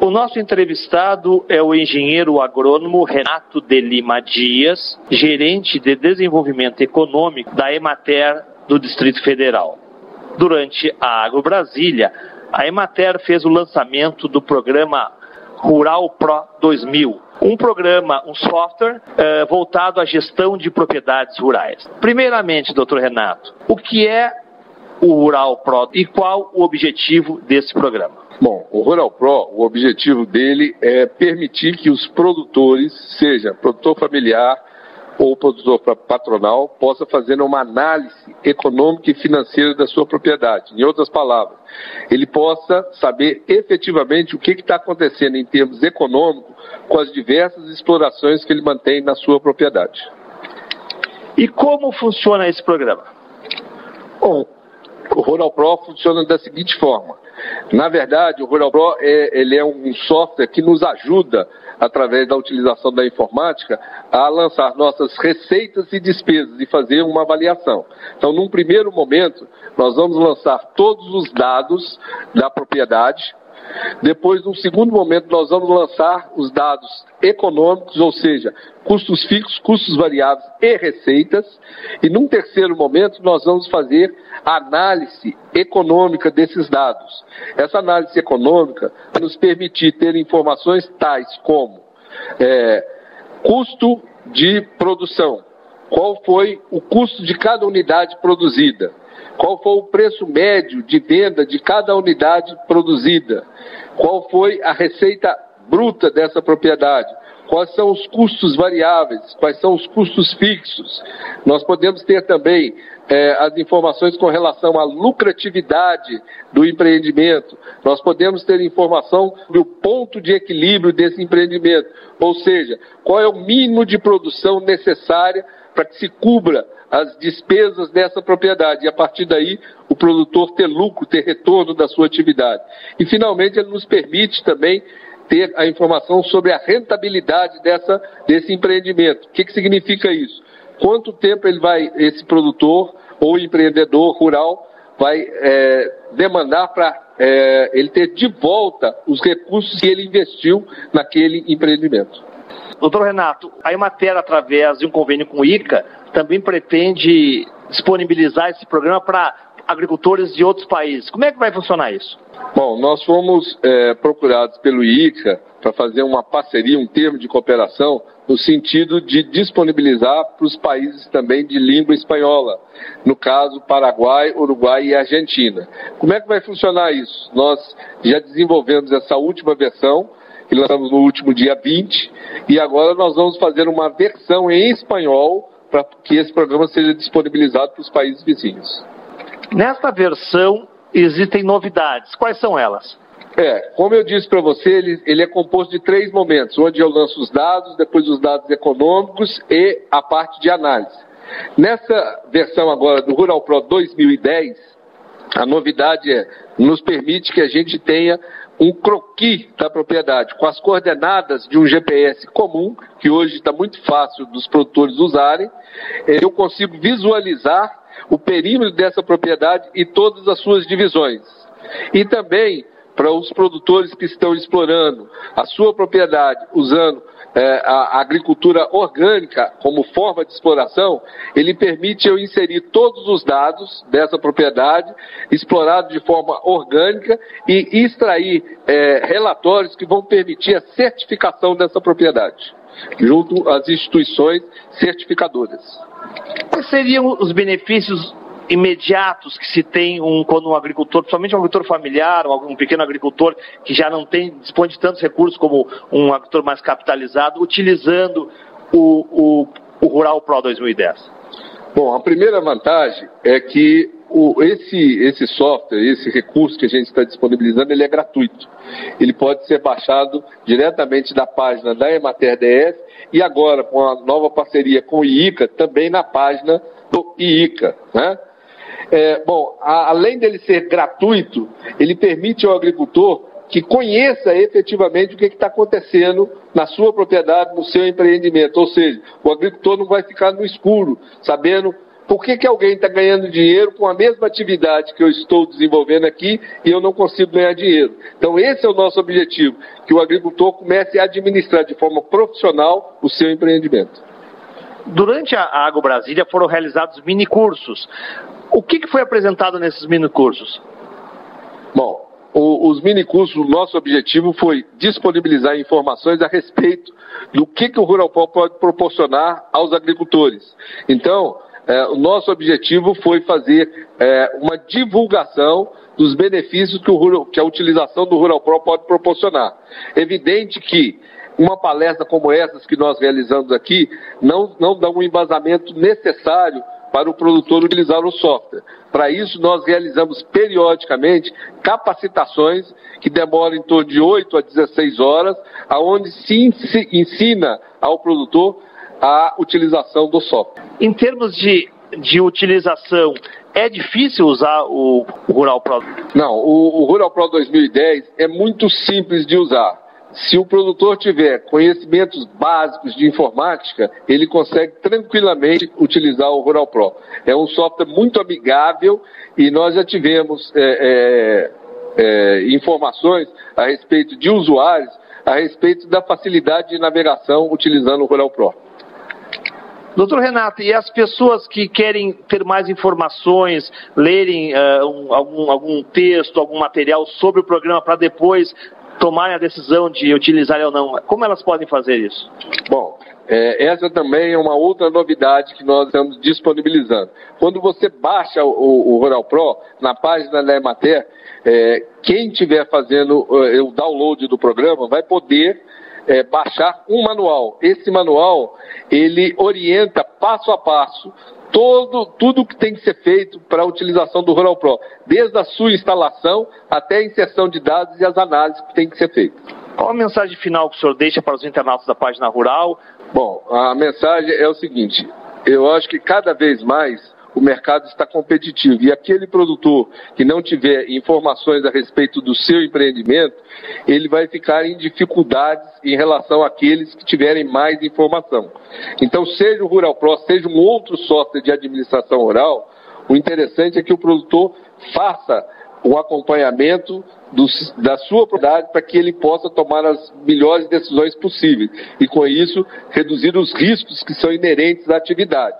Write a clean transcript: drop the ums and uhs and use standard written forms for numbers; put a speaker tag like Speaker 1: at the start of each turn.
Speaker 1: O nosso entrevistado é o engenheiro agrônomo Renato de Lima Dias, gerente de desenvolvimento econômico da Emater do Distrito Federal. Durante a Agro Brasília, a Emater fez o lançamento do programa Rural Pro 2000, um software voltado à gestão de propriedades rurais. Primeiramente, doutor Renato, o que é o Rural Pro e qual o objetivo desse programa?
Speaker 2: Bom, o Rural Pro, o objetivo dele é permitir que os produtores, seja produtor familiar ou produtor patronal, possa fazer uma análise econômica e financeira da sua propriedade. Em outras palavras, ele possa saber efetivamente o que está acontecendo em termos econômicos com as diversas explorações que ele mantém na sua propriedade.
Speaker 1: E como funciona esse programa?
Speaker 2: Bom, o Rural Pro funciona da seguinte forma. Na verdade, o Rural Pro ele é um software que nos ajuda, através da utilização da informática, a lançar nossas receitas e despesas e fazer uma avaliação. Então, num primeiro momento, nós vamos lançar todos os dados da propriedade. Depois, num segundo momento, nós vamos lançar os dados econômicos, ou seja, custos fixos, custos variáveis e receitas. E num terceiro momento, nós vamos fazer a análise econômica desses dados. Essa análise econômica vai nos permitir ter informações tais como custo de produção, qual foi o custo de cada unidade produzida, qual foi o preço médio de venda de cada unidade produzida, qual foi a receita bruta dessa propriedade, quais são os custos variáveis, quais são os custos fixos. Nós podemos ter também as informações com relação à lucratividade do empreendimento. Nós podemos ter informação do ponto de equilíbrio desse empreendimento, ou seja, qual é o mínimo de produção necessária para que se cubra as despesas dessa propriedade e, a partir daí, o produtor ter lucro, ter retorno da sua atividade. E, finalmente, ele nos permite também ter a informação sobre a rentabilidade desse empreendimento. O que significa isso? Quanto tempo esse produtor ou empreendedor rural vai demandar para ele ter de volta os recursos que ele investiu naquele empreendimento.
Speaker 1: Doutor Renato, a Emater, através de um convênio com o ICA, também pretende disponibilizar esse programa para agricultores de outros países. Como é que vai funcionar isso?
Speaker 2: Bom, nós fomos procurados pelo ICA para fazer uma parceria, um termo de cooperação, no sentido de disponibilizar para os países também de língua espanhola, no caso Paraguai, Uruguai e Argentina. Como é que vai funcionar isso? Nós já desenvolvemos essa última versão, que lançamos no último dia 20, e agora nós vamos fazer uma versão em espanhol para que esse programa seja disponibilizado para os países vizinhos.
Speaker 1: Nesta versão existem novidades. Quais são elas?
Speaker 2: Como eu disse para você, ele é composto de 3 momentos, onde eu lanço os dados, depois os dados econômicos e a parte de análise. Nessa versão agora do Rural Pro 2010, a novidade nos permite que a gente tenha um croquis da propriedade, com as coordenadas de um GPS comum, que hoje está muito fácil dos produtores usarem. Eu consigo visualizar o perímetro dessa propriedade e todas as suas divisões. E também, para os produtores que estão explorando a sua propriedade usando a agricultura orgânica como forma de exploração, ele permite eu inserir todos os dados dessa propriedade, explorado de forma orgânica, e extrair relatórios que vão permitir a certificação dessa propriedade, junto às instituições certificadoras.
Speaker 1: Quais seriam os benefícios imediatos que se tem quando um agricultor, principalmente um agricultor familiar, um pequeno agricultor que já não dispõe de tantos recursos como um agricultor mais capitalizado, utilizando o Rural Pro 2010?
Speaker 2: Bom, a primeira vantagem é que esse software, esse recurso que a gente está disponibilizando, ele é gratuito. Ele pode ser baixado diretamente da página da Emater DS e agora, com a nova parceria com o IICA, também na página do IICA, né? Além dele ser gratuito, ele permite ao agricultor que conheça efetivamente o que está acontecendo na sua propriedade, no seu empreendimento. Ou seja, o agricultor não vai ficar no escuro, sabendo Por que alguém está ganhando dinheiro com a mesma atividade que eu estou desenvolvendo aqui e eu não consigo ganhar dinheiro? Então esse é o nosso objetivo, que o agricultor comece a administrar de forma profissional o seu empreendimento.
Speaker 1: Durante a Agro Brasília foram realizados minicursos. O que foi apresentado nesses minicursos?
Speaker 2: Bom, os minicursos, o nosso objetivo foi disponibilizar informações a respeito do que o Rural Pro pode proporcionar aos agricultores. Então, o nosso objetivo foi fazer uma divulgação dos benefícios que a utilização do Rural Pro pode proporcionar. Evidente que uma palestra como essas que nós realizamos aqui não dá um embasamento necessário para o produtor utilizar o software. Para isso, nós realizamos periodicamente capacitações que demoram em torno de 8 a 16 horas, onde se ensina ao produtor a utilização do software.
Speaker 1: Em termos de utilização, é difícil usar o Rural Pro?
Speaker 2: Não, o Rural Pro 2010 é muito simples de usar. Se o produtor tiver conhecimentos básicos de informática, ele consegue tranquilamente utilizar o Rural Pro. É um software muito amigável e nós já tivemos informações a respeito de usuários, a respeito da facilidade de navegação utilizando o Rural Pro.
Speaker 1: Doutor Renato, e as pessoas que querem ter mais informações, lerem algum texto, algum material sobre o programa para depois tomarem a decisão de utilizar ou não, como elas podem fazer isso?
Speaker 2: Bom, essa também é uma outra novidade que nós estamos disponibilizando. Quando você baixa o Rural Pro, na página da Emater, quem estiver fazendo o download do programa vai poder baixar um manual. Esse manual, ele orienta passo a passo tudo o que tem que ser feito para a utilização do Rural Pro, desde a sua instalação até a inserção de dados e as análises que tem que ser feitas.
Speaker 1: Qual a mensagem final que o senhor deixa para os internautas da página rural?
Speaker 2: Bom, a mensagem é o seguinte: eu acho que cada vez mais o mercado está competitivo e aquele produtor que não tiver informações a respeito do seu empreendimento, ele vai ficar em dificuldades em relação àqueles que tiverem mais informação. Então, seja o Rural Pro, seja um outro software de administração rural, o interessante é que o produtor faça o acompanhamento da sua propriedade para que ele possa tomar as melhores decisões possíveis e, com isso, reduzir os riscos que são inerentes à atividade.